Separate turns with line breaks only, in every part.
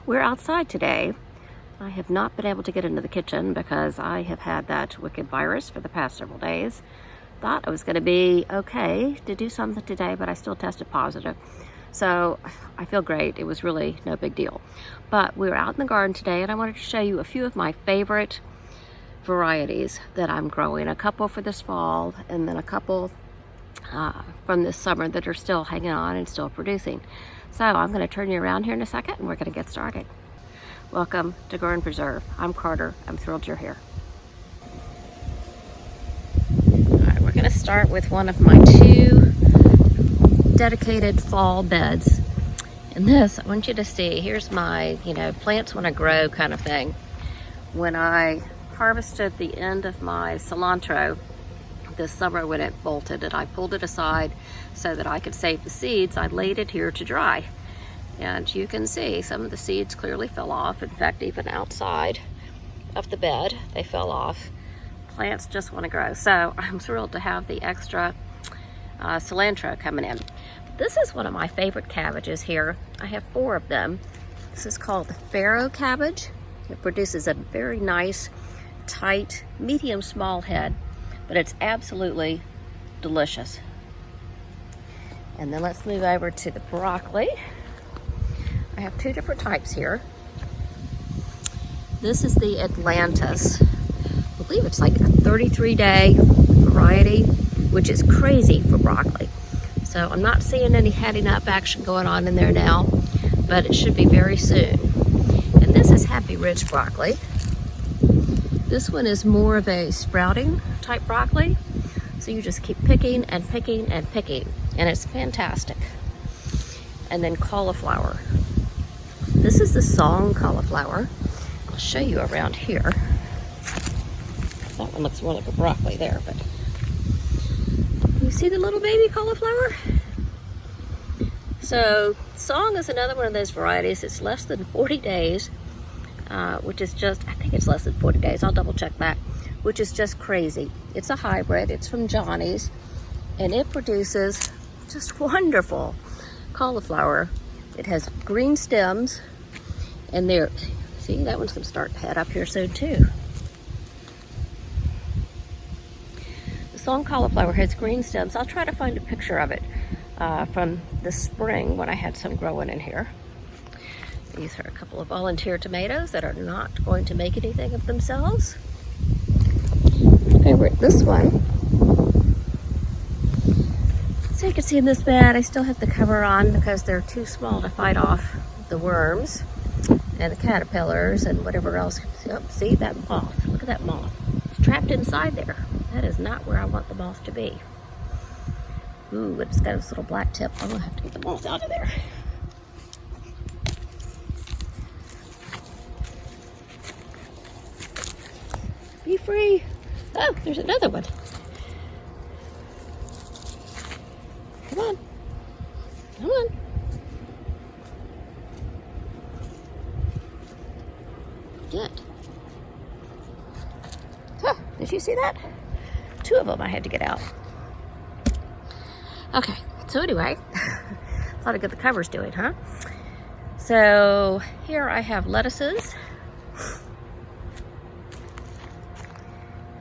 We're outside today. I have not been able to get into the kitchen because I have had that wicked virus for the past several days. Thought I was going to be okay to do something today, but I still tested positive. So I feel great. It was really no big deal. But we were out in the garden today and I wanted to show you a few of my favorite varieties that I'm growing. A couple for this fall and then a couple from this summer that are still hanging on and still producing. So I'm going to turn you around here in a second and we're going to get started. Welcome to Grow and Preserve. I'm Carter. I'm thrilled you're here. All right, we're going to start with one of my two dedicated fall beds. And this, I want you to see, here's my, plants want to grow kind of thing. When I harvested the end of my cilantro this summer when it bolted and I pulled it aside so that I could save the seeds, I laid it here to dry. And you can see some of the seeds clearly fell off. In fact, even outside of the bed, they fell off. Plants just want to grow. So I'm thrilled to have the extra cilantro coming in. This is one of my favorite cabbages here. I have 4 of them. This is called the farro cabbage. It produces a very nice, tight, medium small head, but it's absolutely delicious. And then let's move over to the broccoli. I have 2 different types here. This is the Atlantis. I believe it's like a 33-day variety, which is crazy for broccoli. So I'm not seeing any heading up action going on in there now, but it should be very soon. And this is Happy Ridge broccoli. This one is more of a sprouting type broccoli. So you just keep picking and picking and picking, and it's fantastic. And then cauliflower. This is the song cauliflower. I'll show you around here. That one looks more like a broccoli there, but you see the little baby cauliflower? So song is another one of those varieties. It's less than 40 days, which is just, I think it's less than 40 days. I'll double check that, which is just crazy. It's a hybrid. It's from Johnny's, and it produces just wonderful cauliflower. It has green stems, and there, see, that one's gonna start to head up here soon too. The song cauliflower has green stems. I'll try to find a picture of it from the spring when I had some growing in here. These are a couple of volunteer tomatoes that are not going to make anything of themselves. Favorite, this one. So you can see in this bed, I still have the cover on because they're too small to fight off the worms and the caterpillars and whatever else. Oh, see that moth? Look at that moth. It's trapped inside there. That is not where I want the moth to be. Ooh, it's got this little black tip. I'm gonna have to get the moth out of there. Be free. Oh, there's another one. Come on. Come on. Good. Huh, did you see that? 2 of them I had to get out. Okay, so anyway, a lot of good the cover's doing, huh? So here I have lettuces.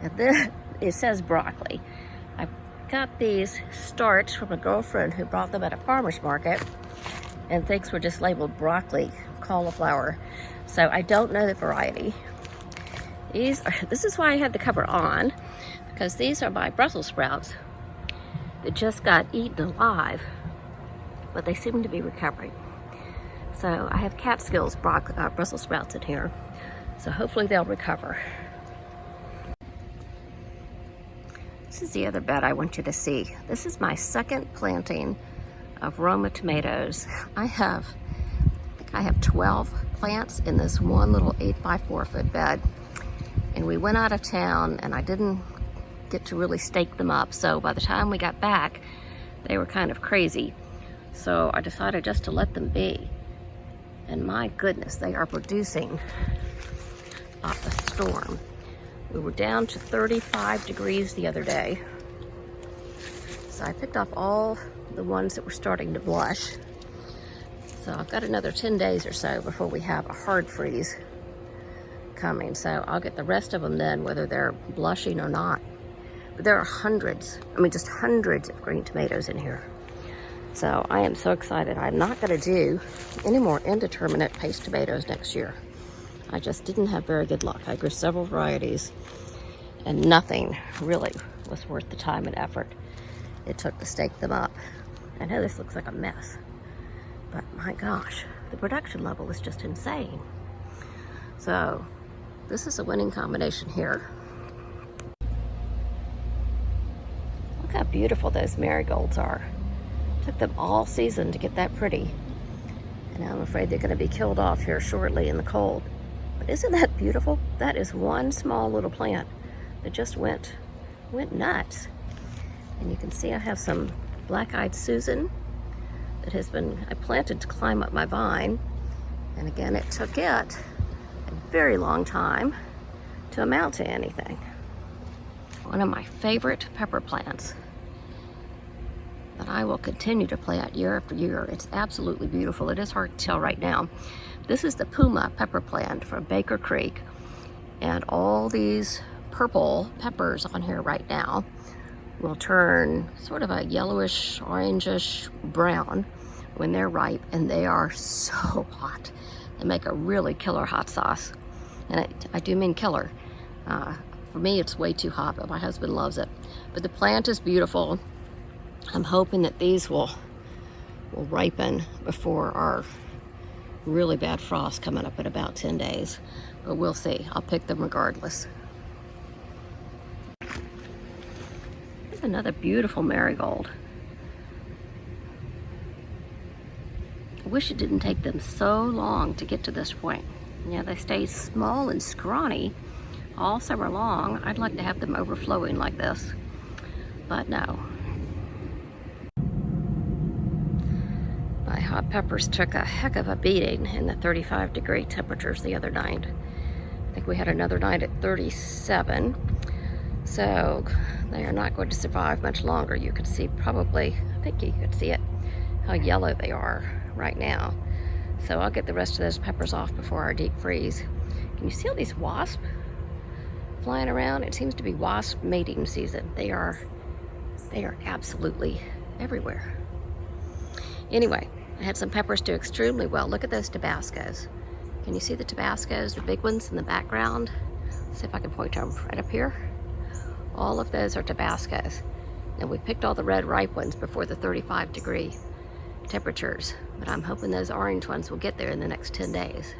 And then it says broccoli. I got these starts from a girlfriend who bought them at a farmer's market and thinks were just labeled broccoli cauliflower. So I don't know the variety. This is why I had the cover on, because these are my Brussels sprouts that just got eaten alive, but they seem to be recovering. So I have Catskills Brussels sprouts in here, so hopefully they'll recover. This is the other bed I want you to see. This is my second planting of Roma tomatoes. I think I have 12 plants in this one little 8x4 foot bed. And we went out of town and I didn't get to really stake them up. So by the time we got back, they were kind of crazy. So I decided just to let them be. And my goodness, they are producing off the storm. We were down to 35 degrees the other day. So I picked off all the ones that were starting to blush. So I've got another 10 days or so before we have a hard freeze coming. So I'll get the rest of them then, whether they're blushing or not. But there are hundreds, I mean just hundreds of green tomatoes in here. So I am so excited. I'm not gonna do any more indeterminate paste tomatoes next year. I just didn't have very good luck. I grew several varieties and nothing really was worth the time and effort it took to stake them up. I know this looks like a mess, but my gosh, the production level is just insane. So this is a winning combination here. Look how beautiful those marigolds are. Took them all season to get that pretty. And I'm afraid they're gonna be killed off here shortly in the cold. But isn't that beautiful? That is one small little plant that just went nuts. And you can see I have some black-eyed Susan that I planted to climb up my vine. And again, it took it a very long time to amount to anything. One of my favorite pepper plants that I will continue to plant year after year. It's absolutely beautiful. It is hard to tell right now. This is the Puma pepper plant from Baker Creek. And all these purple peppers on here right now will turn sort of a yellowish, orangish brown when they're ripe, and they are so hot. They make a really killer hot sauce. And I do mean killer. For me, it's way too hot, but my husband loves it. But the plant is beautiful. I'm hoping that these will ripen before our really bad frost coming up in about 10 days. But we'll see. I'll pick them regardless. Here's another beautiful marigold. I wish it didn't take them so long to get to this point. Yeah, they stay small and scrawny all summer long. I'd like to have them overflowing like this, but no. My hot peppers took a heck of a beating in the 35-degree temperatures the other night. I think we had another night at 37. So they are not going to survive much longer. You could see probably, I think you could see it, how yellow they are right now. So I'll get the rest of those peppers off before our deep freeze. Can you see all these wasps flying around? It seems to be wasp mating season. They are absolutely everywhere. Anyway, I had some peppers do extremely well. Look at those Tabascos. Can you see the Tabascos, the big ones in the background? Let's see if I can point to them right up here. All of those are Tabascos. And we picked all the red ripe ones before the 35-degree temperatures, but I'm hoping those orange ones will get there in the next 10 days.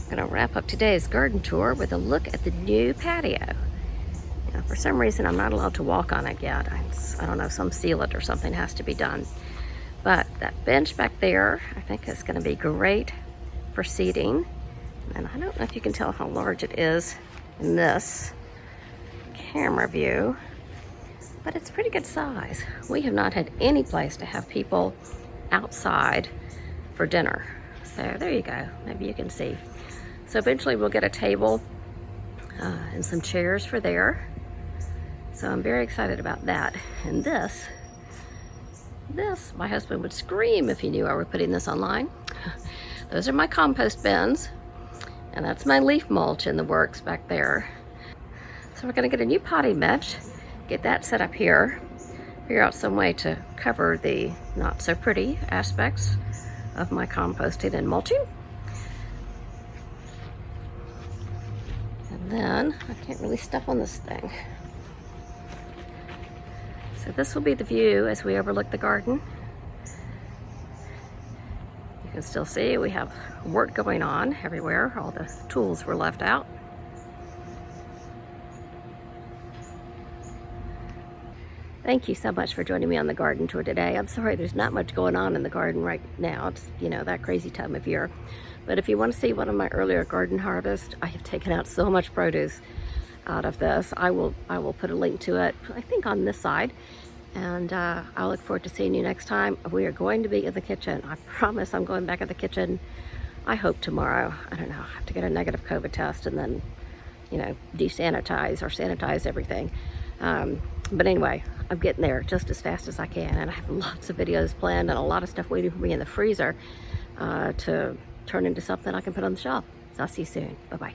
I'm gonna wrap up today's garden tour with a look at the new patio. Now, for some reason, I'm not allowed to walk on it yet. I don't know, some sealant or something has to be done. But that bench back there, I think is gonna be great for seating. And I don't know if you can tell how large it is in this camera view, but it's pretty good size. We have not had any place to have people outside for dinner. So there you go, maybe you can see. So eventually we'll get a table and some chairs for there. So I'm very excited about that. And this, my husband would scream if he knew I were putting this online. Those are my compost bins, and that's my leaf mulch in the works back there. So we're gonna get a new potting bench, get that set up here, figure out some way to cover the not so pretty aspects of my composting and mulching. And then, I can't really step on this thing. So this will be the view as we overlook the garden. You can still see we have work going on everywhere. All the tools were left out. Thank you so much for joining me on the garden tour today. I'm sorry there's not much going on in the garden right now. It's, you know, that crazy time of year. But if you want to see one of my earlier garden harvests, I have taken out so much produce out of this. I will put a link to it, I think on this side. And I'll look forward to seeing you next time. We are going to be in the kitchen. I promise I'm going back in the kitchen, I hope tomorrow. I don't know, I have to get a negative COVID test and then, you know, desanitize or sanitize everything. But anyway, I'm getting there just as fast as I can, and I have lots of videos planned and a lot of stuff waiting for me in the freezer to turn into something I can put on the shelf. So I'll see you soon. Bye-bye.